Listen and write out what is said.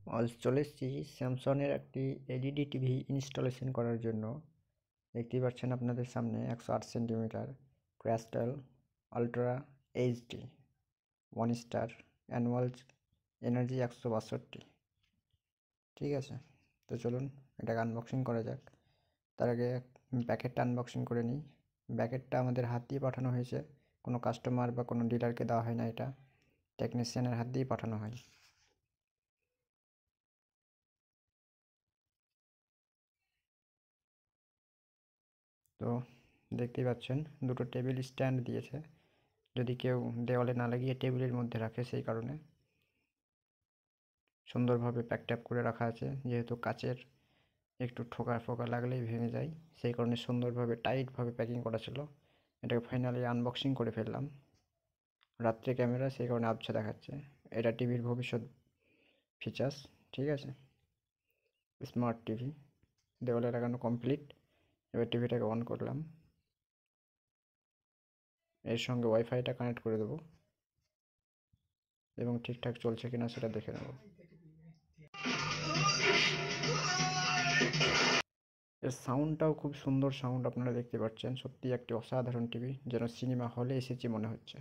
আজ চলে এসেছি স্যামসংয়ের একটি এলইডি টিভি ইনস্টলেশন করার জন্য। দেখতেই পাচ্ছেন আপনাদের সামনে 108 centimetre crystal ultra HD 1 star annual energy 162। ঠিক আছে, তো চলুন এটাকে আনবক্সিং করা যাক। তার আগে প্যাকেটটা আনবক্সিং করে নিই। প্যাকেটটা আমাদের হাত দিয়ে পাঠানো হয়েছে, কোনো কাস্টমার বা কোনো ডিলারকে দেওয়া হয় না, এটা টেকনিশিয়ানের হাত দিয়েই পাঠানো হয়। তো দেখতেই পাচ্ছেন দুটো টেবিল স্ট্যান্ড দিয়েছে, যদি কেউ দেওয়ালে না লাগিয়ে টেবিলের মধ্যে রাখে সেই কারণে সুন্দরভাবে প্যাক ট্যাপ করে রাখা আছে। যেহেতু কাচের একটু ঠোকা ফোকা লাগলেই ভেঙে যায়, সেই কারণে সুন্দরভাবে টাইটভাবে প্যাকিং করা ছিল। এটাকে ফাইনালি আনবক্সিং করে ফেললাম। রাত্রে ক্যামেরা, সেই কারণে আবছা দেখাচ্ছে। এটা টিভির ভবিষ্যৎ ফিচার্স। ঠিক আছে, স্মার্ট টিভি দেওয়ালে লাগানো কমপ্লিট। এবার টিভিটাকে অন করলাম, এর সঙ্গে ওয়াইফাইটা কানেক্ট করে দেবো এবং ঠিকঠাক চলছে কিনা সেটা দেখে নেব। এর সাউন্ডটাও খুব সুন্দর সাউন্ড, আপনারা দেখতে পাচ্ছেন। সত্যি একটি অসাধারণ টিভি, যেন সিনেমা হলে এসেছি মনে হচ্ছে।